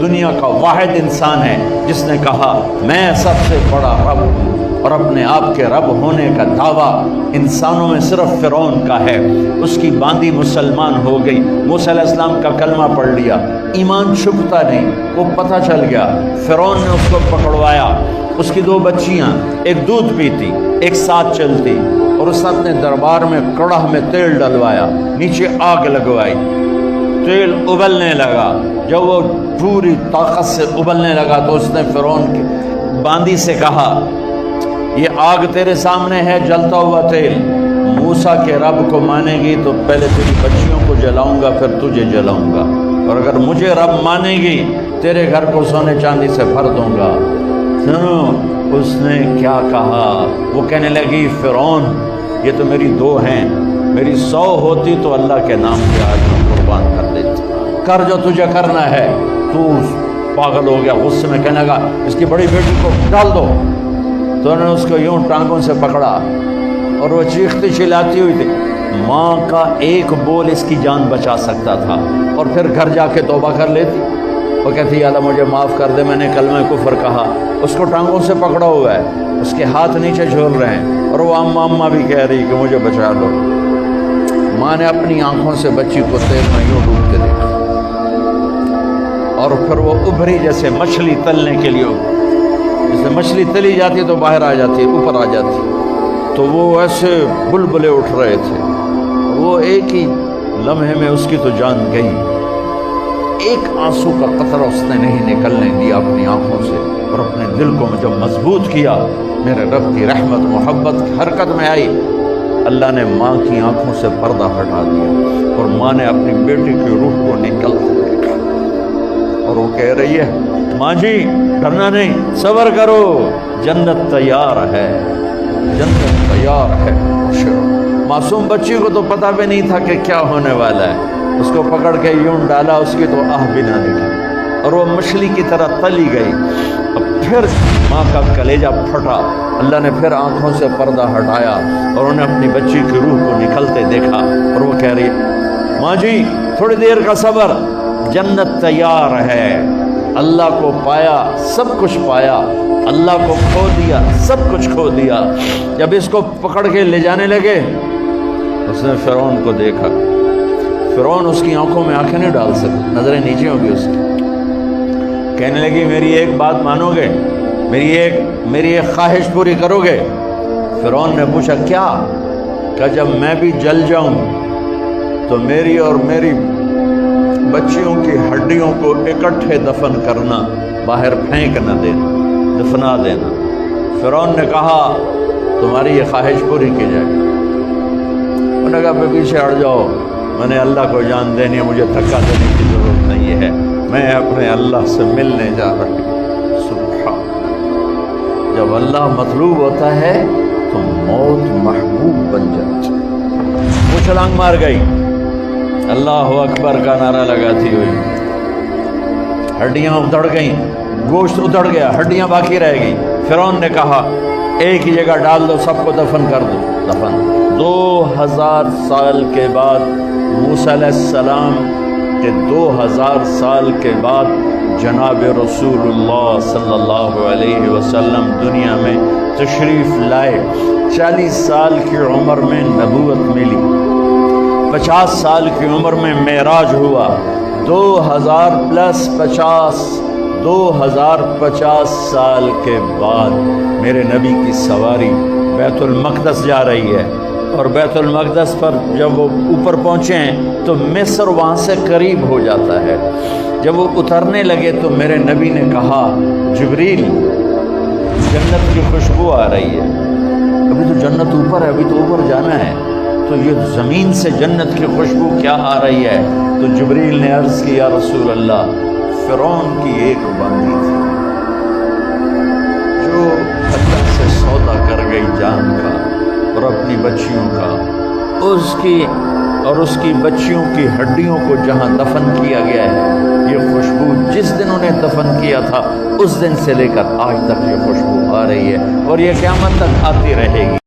دنیا کا واحد انسان ہے جس نے کہا میں سب سے بڑا رب ہوں، اور اپنے آپ کے رب ہونے کا دعویٰ انسانوں میں صرف فرعون کا ہے۔ اس کی باندی مسلمان ہو گئی، موسیٰ علیہ السلام کا کلمہ پڑھ لیا، ایمان چھپتا نہیں، وہ پتہ چل گیا۔ فرعون نے اس کو پکڑوایا، اس کی 2 بچیاں، ایک دودھ پیتی ایک ساتھ چلتی، اور اس نے اپنے دربار میں کڑاہ میں تیل ڈلوایا، نیچے آگ لگوائی، تیل ابلنے لگا۔ جب وہ پوری طاقت سے ابلنے لگا تو اس نے فرعون کی باندی سے کہا یہ آگ تیرے سامنے ہے، جلتا ہوا تیل، موسیٰ کے رب کو مانے گی تو پہلے تیری بچیوں کو جلاؤں گا پھر تجھے جلاؤں گا، اور اگر مجھے رب مانے گی تیرے گھر کو سونے چاندی سے بھر دوں گا۔ سنو اس نے کیا کہا، وہ کہنے لگی فرعون یہ تو میری 2 ہیں، میری 100 ہوتی تو اللہ کے نام پہ آج میں قربان کر دیتی، کر جو تجھے کرنا ہے۔ تو پاگل ہو گیا، غصے میں کہنے لگا اس کی بڑی بیٹی کو ڈال دو۔ تو انہوں نے اس کو یوں ٹانگوں سے پکڑا اور وہ چیختی چلاتی ہوئی تھی۔ ماں کا ایک بول اس کی جان بچا سکتا تھا، اور پھر گھر جا کے توبہ کر لیتی۔ وہ کہتی یا اللہ مجھے معاف کر دے، میں نے کلمہ کفر کہا۔ اس کو ٹانگوں سے پکڑا ہوا ہے، اس کے ہاتھ نیچے جھول رہے ہیں، اور وہ اماں بھی کہہ رہی کہ مجھے بچا لو۔ ماں نے اپنی آنکھوں سے بچی کو تیل میں یوں ڈوب کے دیکھا، اور پھر وہ ابھری جیسے مچھلی تلنے کے لیے، جیسے مچھلی تلی جاتی تو باہر آ جاتی، اوپر آ جاتی، تو وہ ایسے بلبلے اٹھ رہے تھے۔ وہ ایک ہی لمحے میں اس کی تو جان گئی، ایک آنسو کا قطرہ اس نے نہیں نکلنے دیا اپنی آنکھوں سے، اور اپنے دل کو جب مضبوط کیا، میرے رب کی رحمت محبت حرکت میں آئی۔ اللہ نے ماں کی آنکھوں سے پردہ ہٹا دیا، اور ماں نے اپنی بیٹی کی روح کو نکلتے دیکھا، اور وہ کہہ رہی ہے ماں جی ڈرنا نہیں، صبر کرو، جنت تیار ہے، جنت تیار ہے۔ معصوم بچی کو تو پتہ بھی نہیں تھا کہ کیا ہونے والا ہے، اس کو پکڑ کے یوں ڈالا، اس کی تو آہ بھی نہ نکلی، اور وہ مچھلی کی طرح تلی گئی۔ اب پھر ماں کا کلیجہ پھٹا، اللہ نے پھر آنکھوں سے پردہ ہٹایا، اور انہیں اپنی بچی کی روح کو نکلتے دیکھا، اور وہ کہہ رہی ہے ماں جی تھوڑی دیر کا صبر، جنت تیار ہے۔ اللہ کو پایا سب کچھ پایا، اللہ کو کھو دیا سب کچھ کھو دیا۔ جب اس کو پکڑ کے لے جانے لگے، اس نے فرعون کو دیکھا، فرعون اس کی آنکھوں میں آنکھیں نہیں ڈال سکتا، نظریں نیچے ہوگی اس کی۔ کہنے لگی میری ایک بات مانو گے، میری ایک خواہش پوری کرو گے؟ فرعون نے پوچھا کیا؟ کہ جب میں بھی جل جاؤں تو میری اور میری بچیوں کی ہڈیوں کو اکٹھے دفن کرنا، باہر پھینک نہ دینا، دفنا دینا۔ فرعون نے کہا تمہاری یہ خواہش پوری کی جائے۔ انہوں نے کہا پہ پیچھے ہٹ جاؤ، میں نے اللہ کو جان دینی ہے، مجھے دھکا دینے کی ضرورت نہیں ہے، میں اپنے اللہ سے ملنے جا رہی ہوں۔ سبحان اللہ، جب اللہ مطلوب ہوتا ہے تو موت محبوب بن جاتی۔ وہ چھلانگ مار گئی، اللہ اکبر کا نعرہ لگاتی ہوئی، ہڈیاں ادھڑ گئیں، گوشت ادھڑ گیا، ہڈیاں باقی رہ گئیں۔ فرعون نے کہا ایک ہی جگہ ڈال دو، سب کو دفن کر دو۔ دفن 2000 سال کے بعد، موسیٰ علیہ السلام کے 2000 سال کے بعد جناب رسول اللہ صلی اللہ علیہ وسلم دنیا میں تشریف لائے۔ 40 سال کی عمر میں نبوت ملی، 50 سال کی عمر میں معراج ہوا، 2050 سال کے بعد میرے نبی کی سواری بیت المقدس جا رہی ہے، اور بیت المقدس پر جب وہ اوپر پہنچے ہیں تو مصر وہاں سے قریب ہو جاتا ہے۔ جب وہ اترنے لگے تو میرے نبی نے کہا جبریل جنت کی خوشبو آ رہی ہے، ابھی تو جنت اوپر ہے، ابھی تو اوپر جانا ہے، تو یہ زمین سے جنت کی خوشبو کیا آ رہی ہے؟ تو جبریل نے عرض کی یا رسول اللہ فرعون کی ایک باندی تھی جو اللہ سے سودا کر گئی جان کا اور اپنی بچیوں کا، اس کی بچیوں کی ہڈیوں کو جہاں دفن کیا گیا ہے، یہ خوشبو جس دن انہیں دفن کیا تھا اس دن سے لے کر آج تک یہ خوشبو آ رہی ہے، اور یہ قیامت تک آتی رہے گی۔